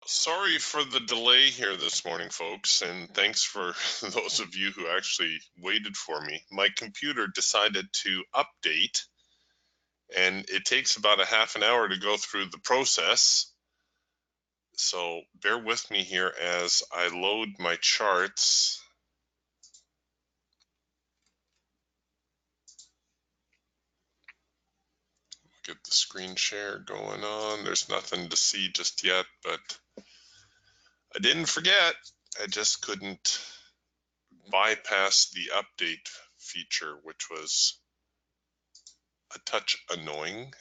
Sorry for the delay here this morning, folks, and thanks for those of you who actually waited for me. My computer decided to update, and it takes about a half an hour to go through the process. So bear with me here as I load my charts. Get the screen share going on. There's nothing to see just yet, but I didn't forget. I just couldn't bypass the update feature, which was a touch annoying.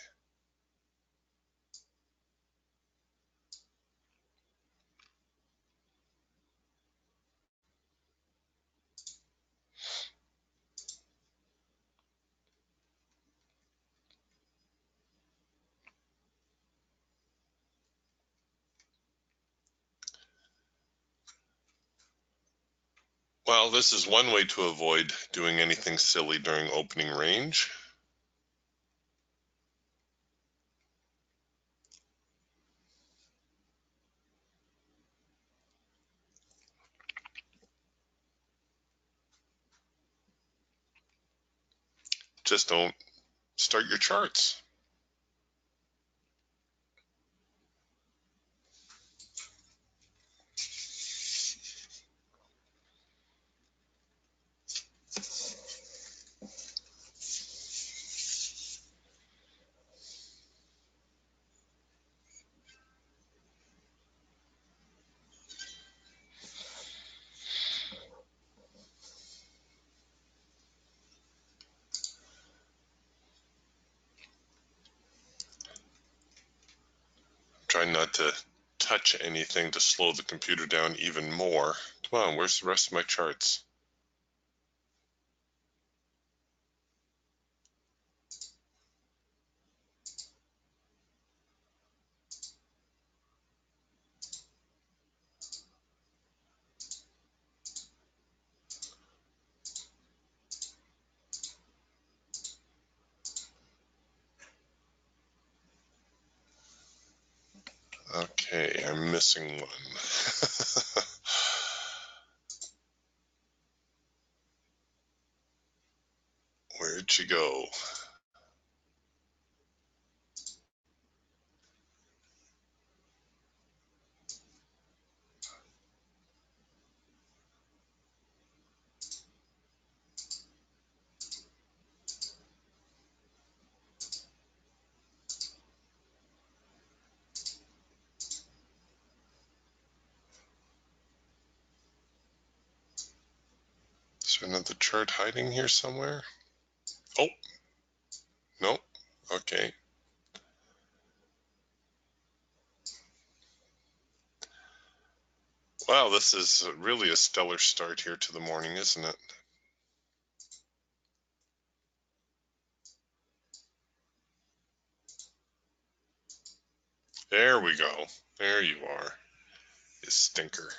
Well, this is one way to avoid doing anything silly during opening range. Just don't start your charts. Try not to touch anything to slow the computer down even more. Come on, where's the rest of my charts? Okay, I'm missing one. Where'd you go? Is there another chart hiding here somewhere? Oh, no, okay. Wow, this is really a stellar start here to the morning, isn't it? There we go. There you are, you stinker.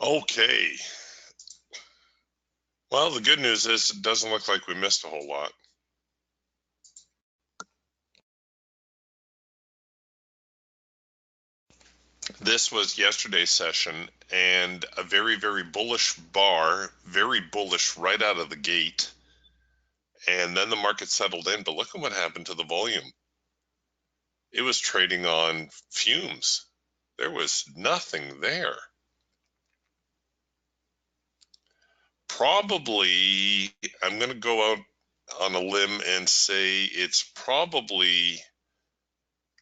Okay. Well, the good news is it doesn't look like we missed a whole lot. This was yesterday's session, and a very, very bullish bar, very bullish right out of the gate. And then the market settled in, but look at what happened to the volume. It was trading on fumes. There was nothing there. Probably, I'm going to go out on a limb and say it's probably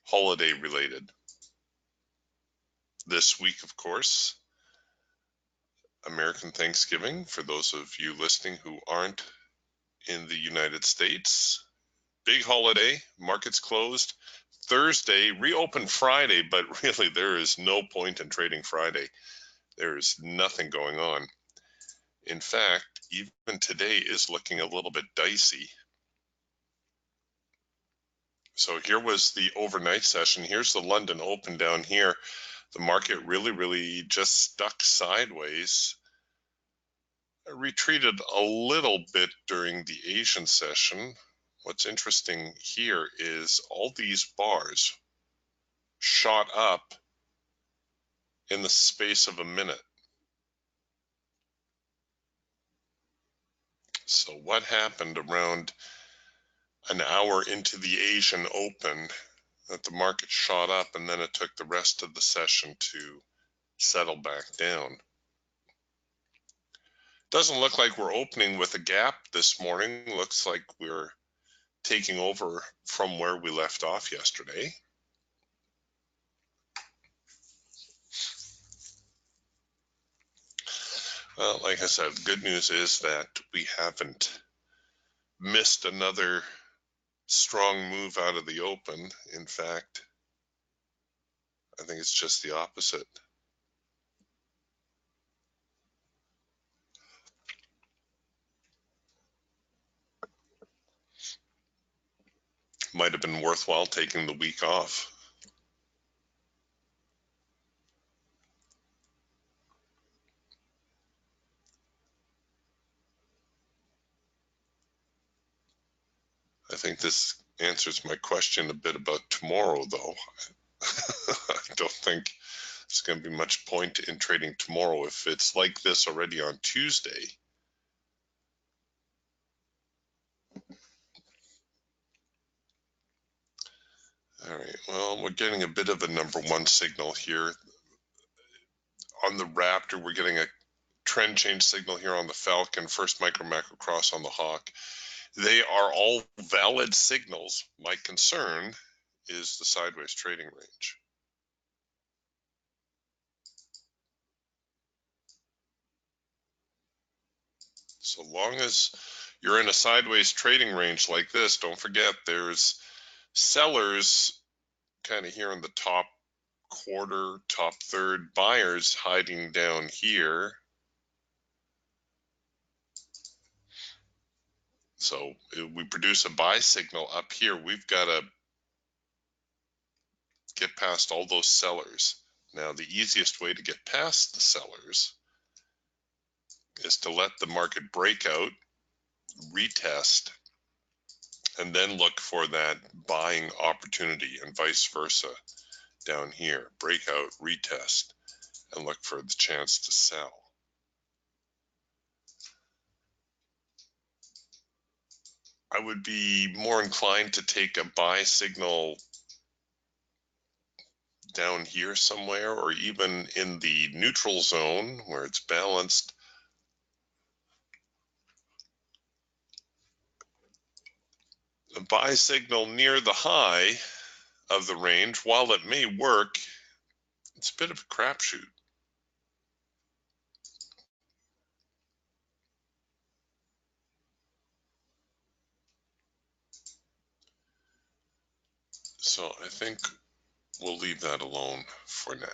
holiday related. This week, of course, American Thanksgiving, for those of you listening who aren't in the United States. Big holiday, markets closed Thursday, reopened Friday, but really there is no point in trading Friday. There is nothing going on. In fact, even today is looking a little bit dicey. So here was the overnight session. Here's the London Open down here. The market really just stuck sideways retreated a little bit during the Asian session. What's interesting here is all these bars shot up in the space of a minute. So what happened around an hour into the Asian Open that the market shot up, and then it took the rest of the session to settle back down. Doesn't look like we're opening with a gap this morning. Looks like we're taking over from where we left off yesterday. Well, like I said, the good news is that we haven't missed another strong move out of the open. In fact, I think it's just the opposite. Might have been worthwhile taking the week off. I think this answers my question a bit about tomorrow, though. I don't think there's going to be much point in trading tomorrow if it's like this already on Tuesday. All right, well, we're getting a bit of a number one signal here. On the Raptor, we're getting a trend change signal here on the Falcon, first micro macro cross on the Hawk. They are all valid signals. My concern is the sideways trading range. So long as you're in a sideways trading range like this, don't forget there's sellers kind of here in the top quarter, top third, buyers hiding down here. So if we produce a buy signal up here, we've got to get past all those sellers. Now, the easiest way to get past the sellers is to let the market break out, retest, and then look for that buying opportunity, and vice versa down here. Breakout, retest, and look for the chance to sell. I would be more inclined to take a buy signal down here somewhere, or even in the neutral zone where it's balanced. A buy signal near the high of the range, while it may work, it's a bit of a crapshoot. So I think we'll leave that alone for now.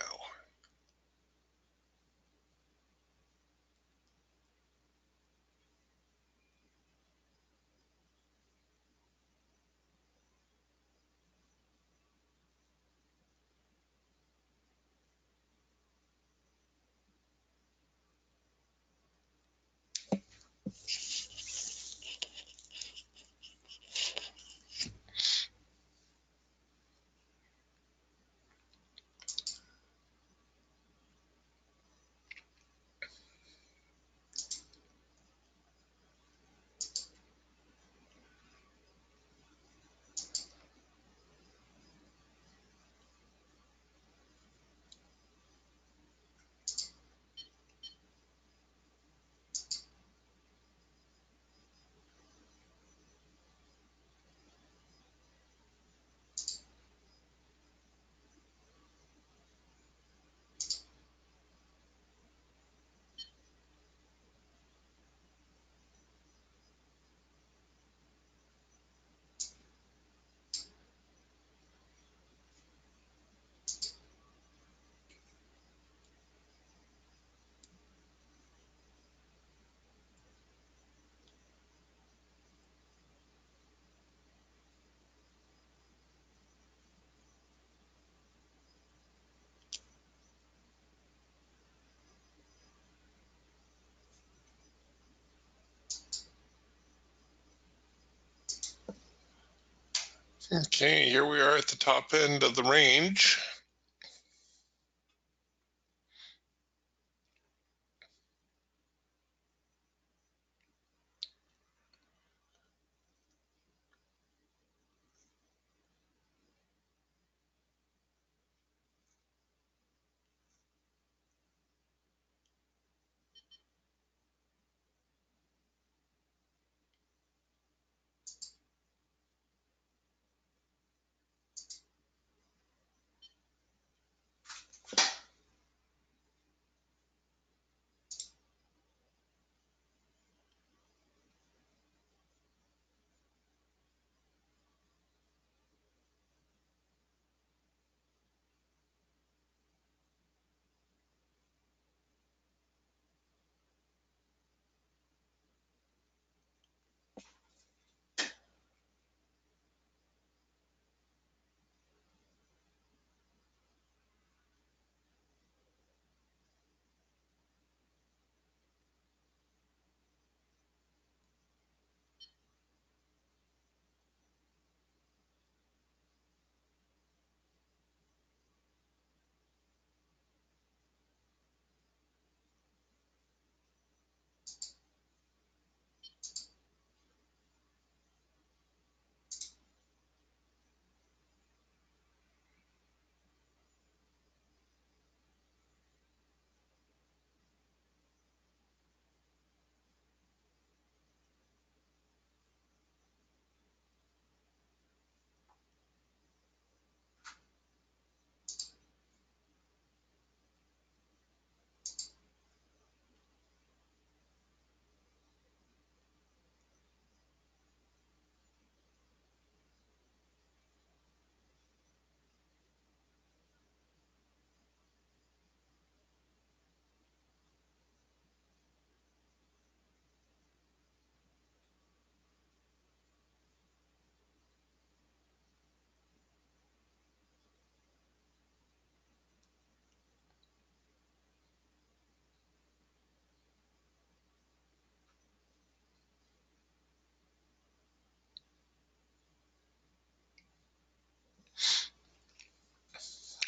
Okay, here we are at the top end of the range.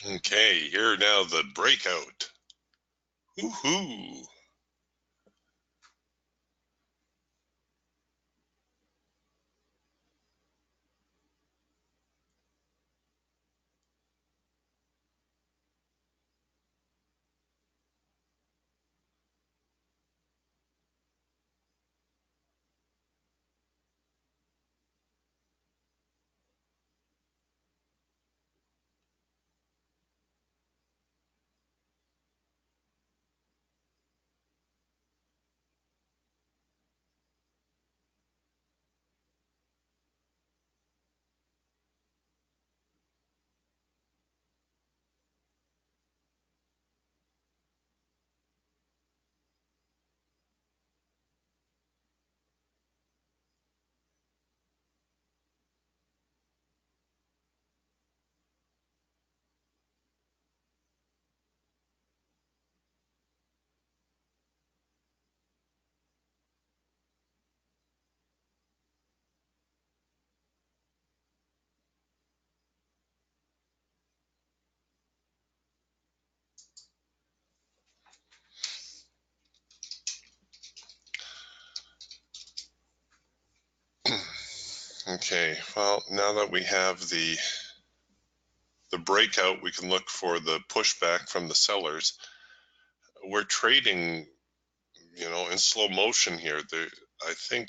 Okay, here now the breakout. Woohoo! Okay, well, now that we have the breakout, we can look for the pushback from the sellers. We're trading, in slow motion here. I think,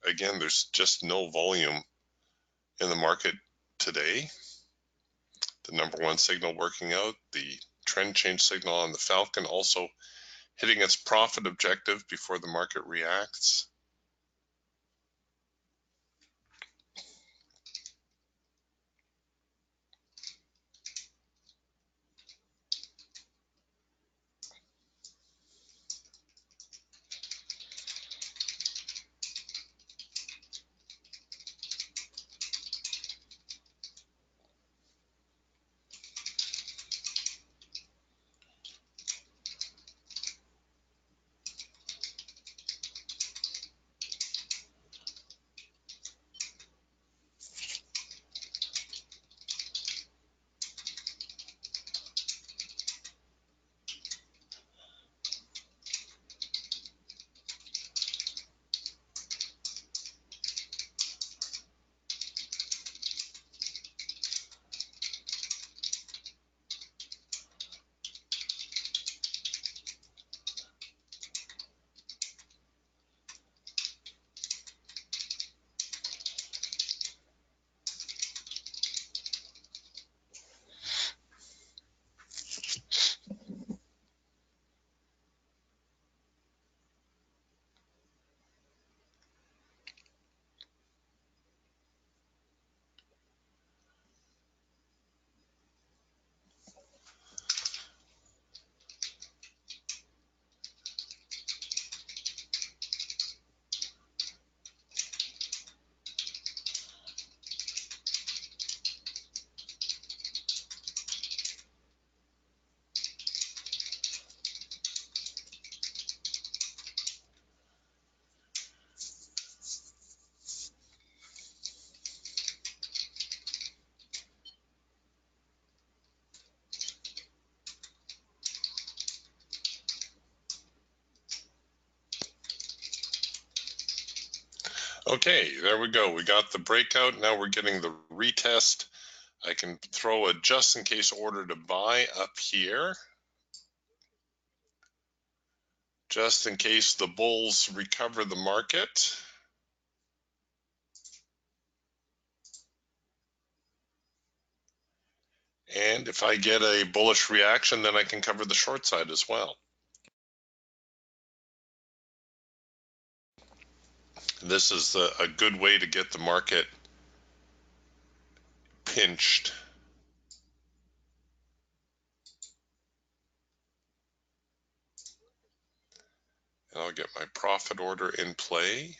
again, there's just no volume in the market today. The number one signal working out, the trend change signal on the Falcon also hitting its profit objective before the market reacts. Okay, there we go. We got the breakout. Now we're getting the retest. I can throw a just in case order to buy up here, just in case the bulls recover the market. And if I get a bullish reaction, then I can cover the short side as well. This is a good way to get the market pinched. And I'll get my profit order in play.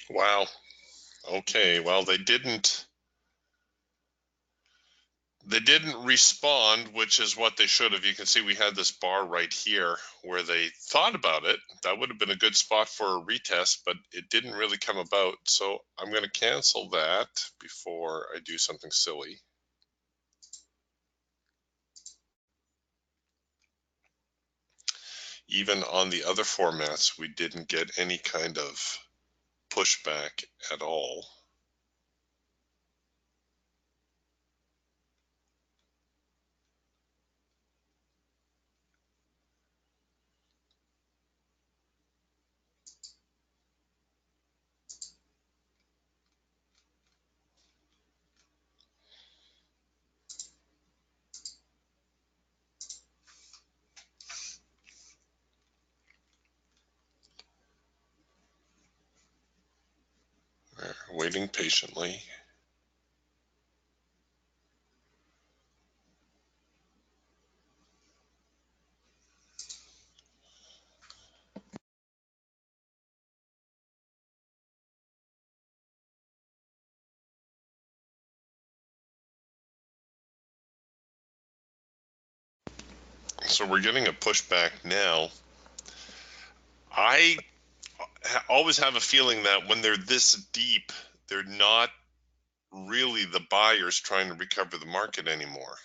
Wow. Okay, well, they didn't respond, which is what they should have. You can see we had this bar right here where they thought about it. That would have been a good spot for a retest, but it didn't really come about. So I'm going to cancel that before I do something silly. Even on the other formats, we didn't get any kind of pushback at all. waiting patiently. So we're getting a pushback now. I always have a feeling that when they're this deep, they're not really the buyers trying to recover the market anymore.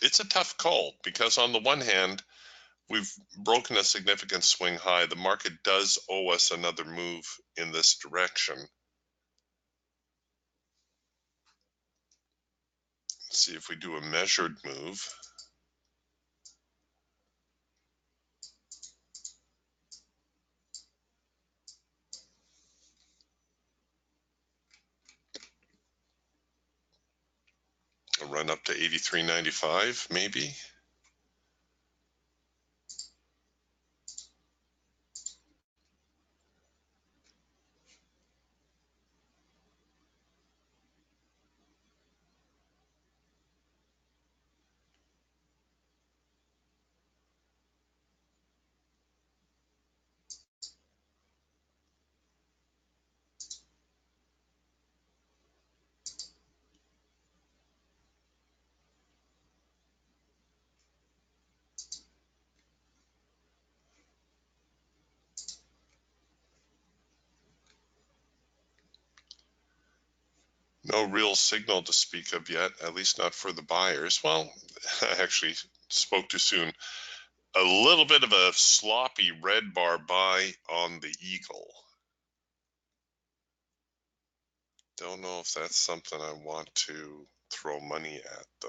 It's a tough call because on the one hand, we've broken a significant swing high. The market does owe us another move in this direction. Let's see if we do a measured move. A run up to 83.95 maybe. No real signal to speak of yet, at least not for the buyers. Well, I actually spoke too soon. A little bit of a sloppy red bar buy on the Eagle. Don't know if that's something I want to throw money at, though.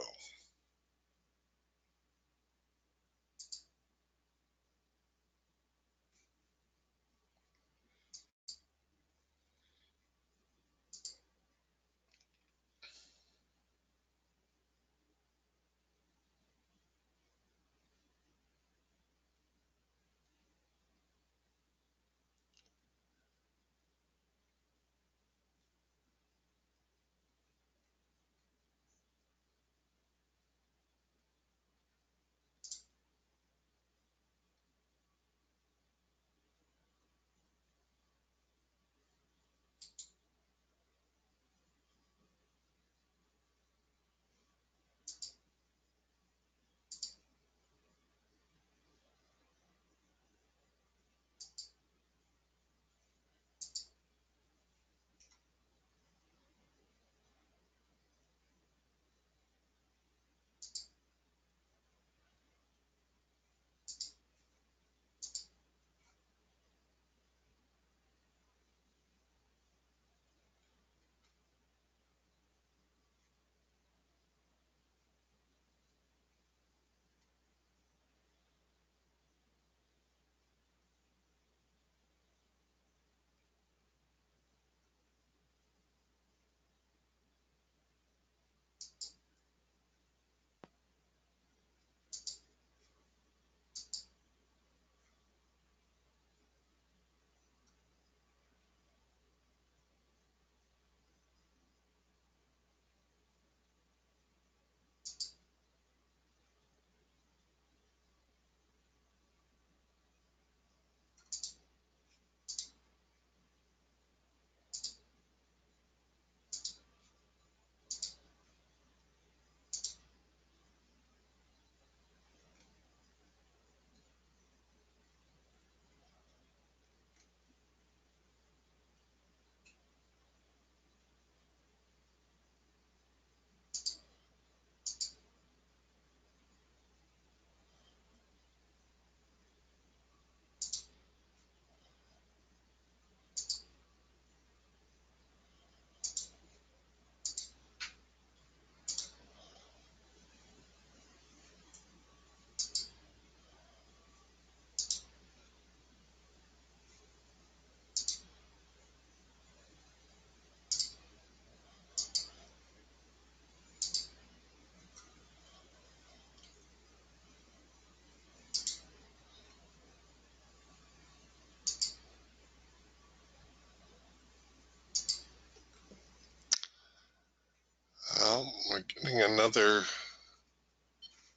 getting another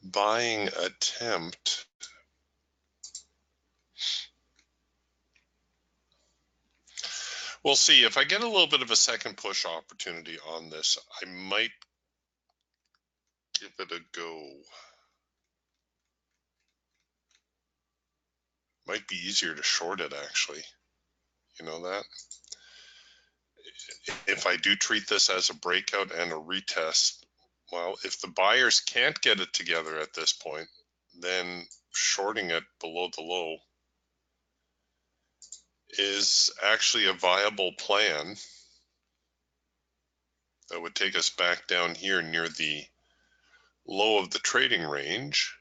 buying attempt. We'll see. If I get a little bit of a second push opportunity on this, I might give it a go. Might be easier to short it, actually. You know that? If I do treat this as a breakout and a retest, well, if the buyers can't get it together at this point, then shorting it below the low is actually a viable plan that would take us back down here near the low of the trading range.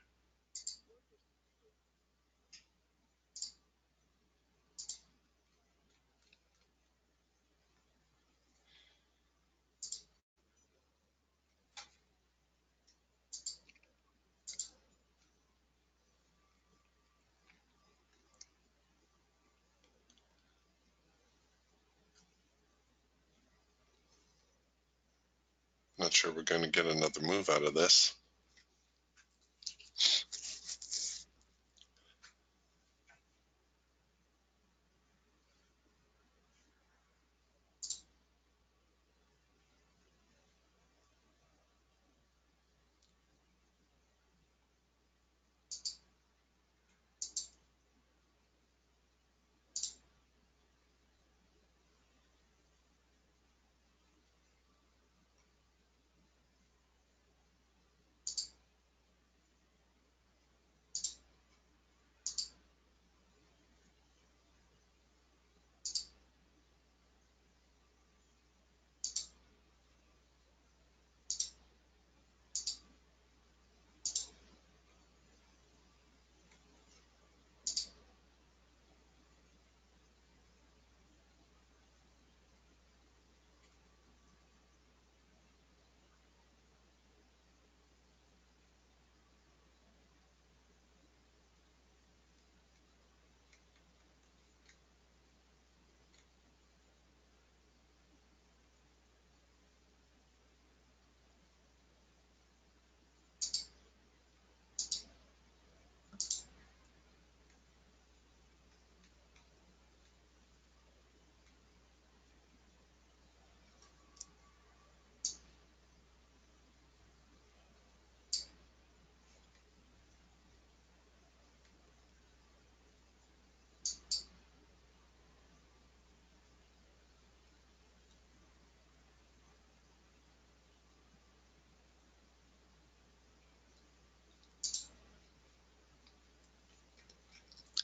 Not sure we're going to get another move out of this.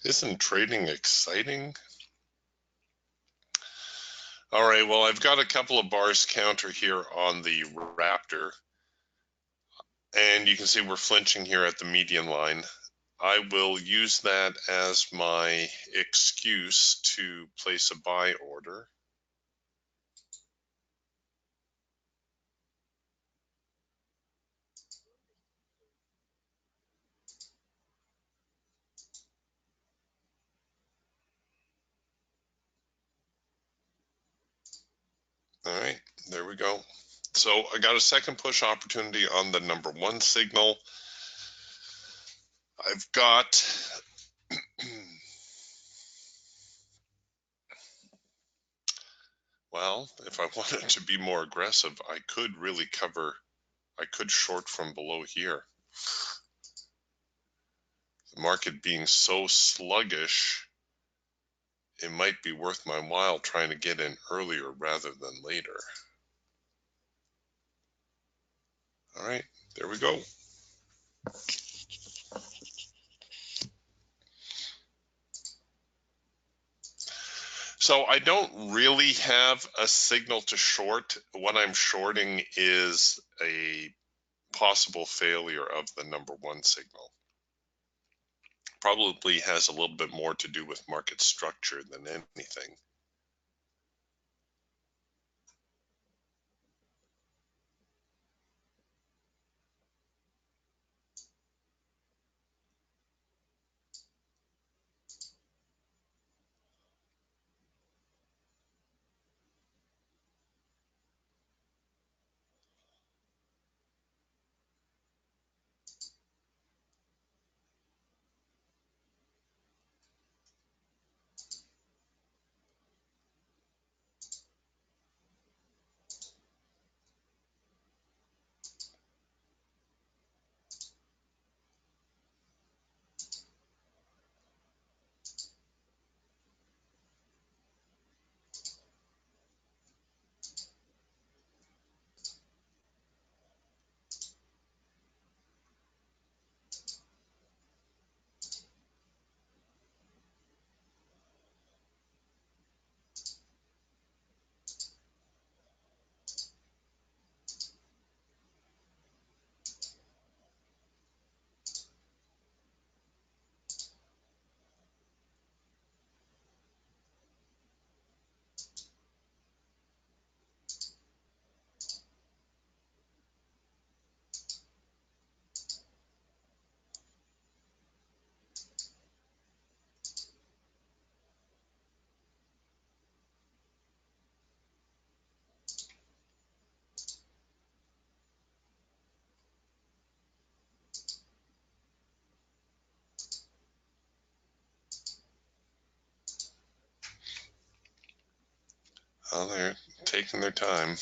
Isn't trading exciting? All right, well, I've got a couple of bars counter here on the Raptor, and you can see we're flinching here at the median line. I will use that as my excuse to place a buy order. All right, there we go. So I got a second push opportunity on the number 1 signal. I've got well, if I wanted to be more aggressive, I could really I could short from below here. The market being so sluggish, it might be worth my while trying to get in earlier rather than later. All right, there we go. So I don't really have a signal to short. What I'm shorting is a possible failure of the number 1 signal. Probably has a little bit more to do with market structure than anything. Well, they're taking their time.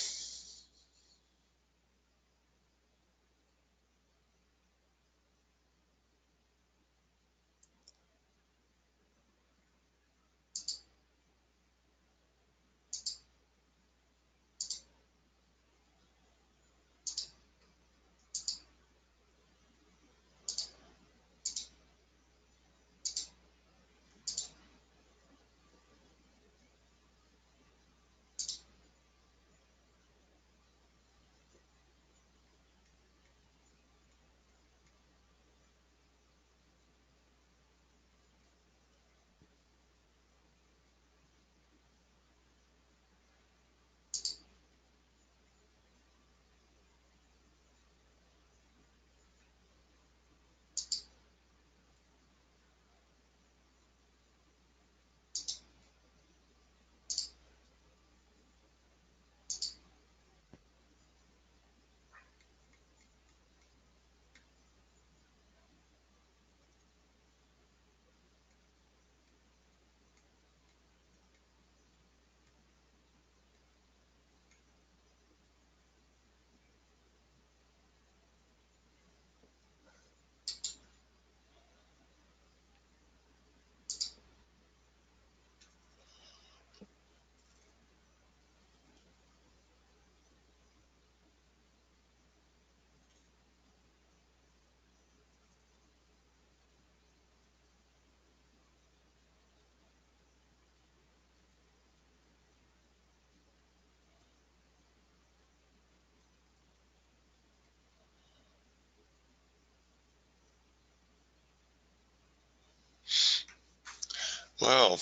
Well,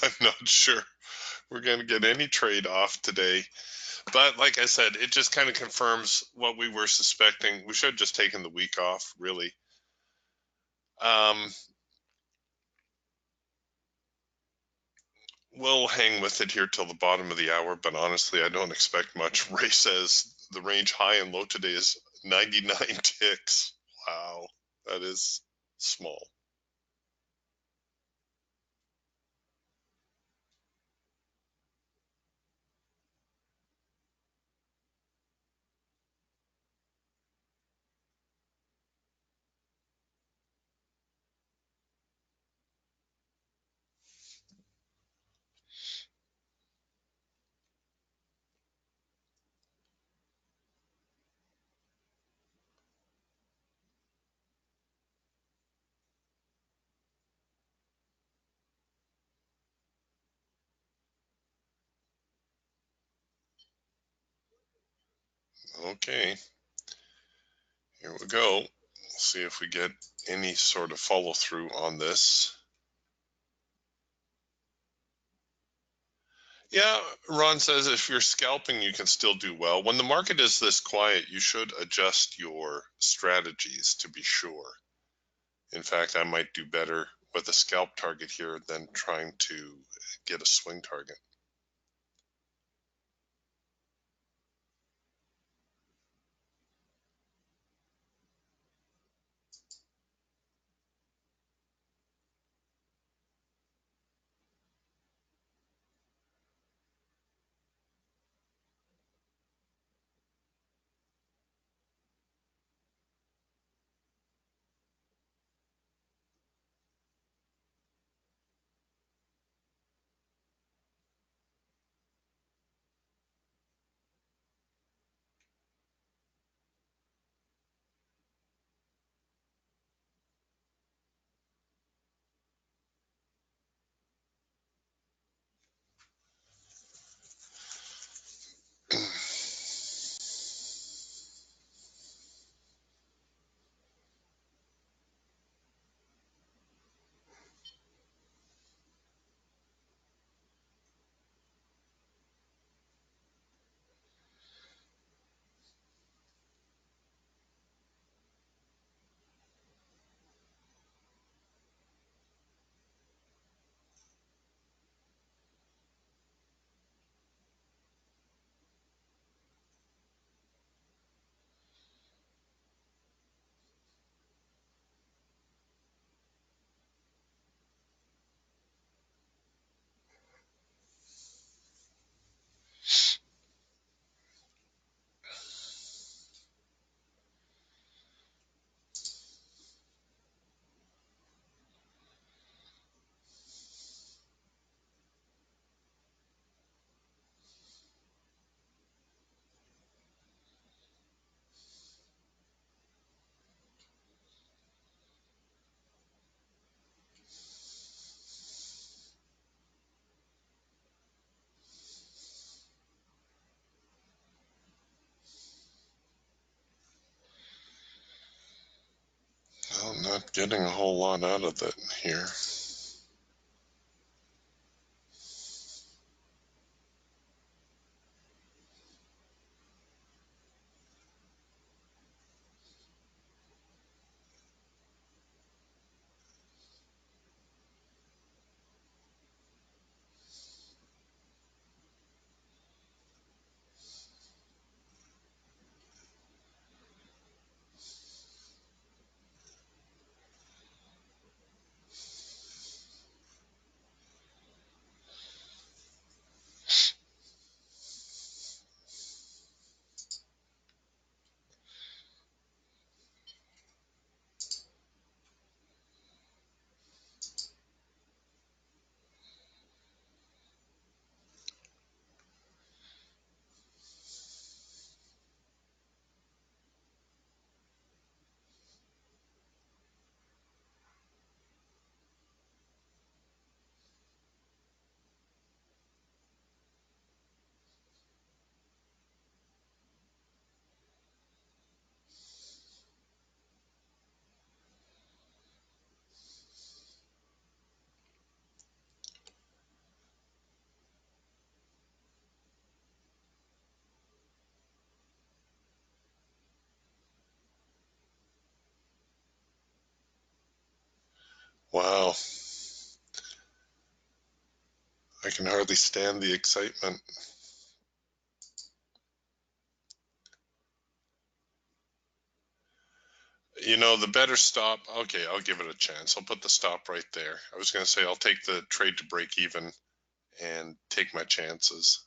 I'm not sure we're going to get any trade off today. But like I said, it just kind of confirms what we were suspecting. We should have just taken the week off, really. We'll hang with it here till the bottom of the hour, but honestly, I don't expect much. Ray says the range high and low today is 99 ticks. Wow, that is small. Okay, here we go. We'll see if we get any sort of follow through on this. Yeah, Ron says if you're scalping, you can still do well. When the market is this quiet, you should adjust your strategies to be sure. In fact, I might do better with a scalp target here than trying to get a swing target. Not getting a whole lot out of it here. Wow. I can hardly stand the excitement. You know, the better stop, okay, I'll give it a chance. I'll put the stop right there. I was going to say I'll take the trade to break even and take my chances.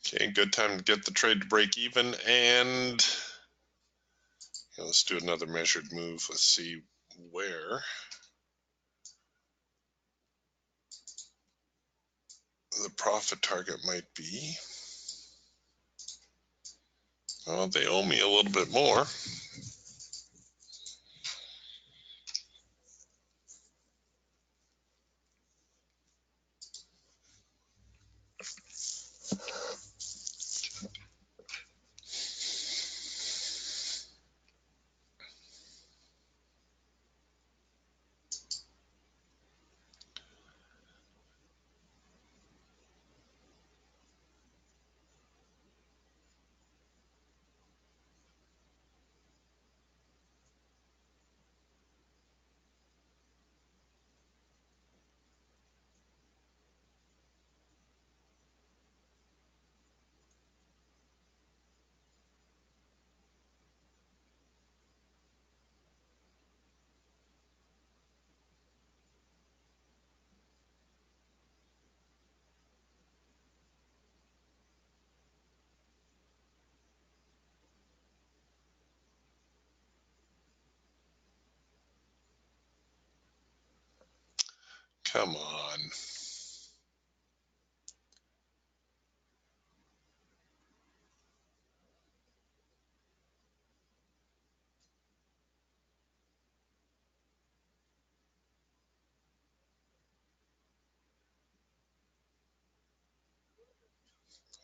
Okay, good time to get the trade to break even, and let's do another measured move. Let's see where the profit target might be. Oh, they owe me a little bit more. Come on.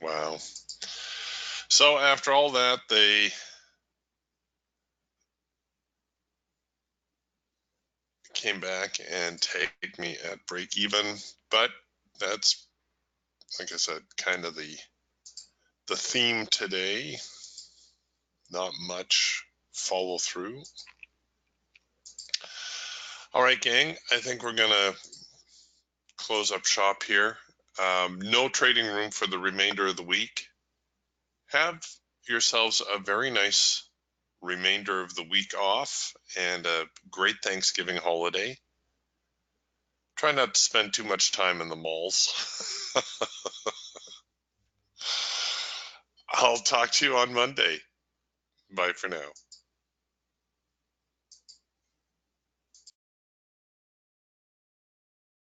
Wow. So after all that, they came back and take me at break even, but that's, like I said, kind of the the theme today. Not much follow through. All right, gang, I think we're gonna close up shop here. No trading room for the remainder of the week. Have yourselves a very nice remainder of the week off and a great Thanksgiving holiday. Try not to spend too much time in the malls. I'll talk to you on Monday. Bye for now.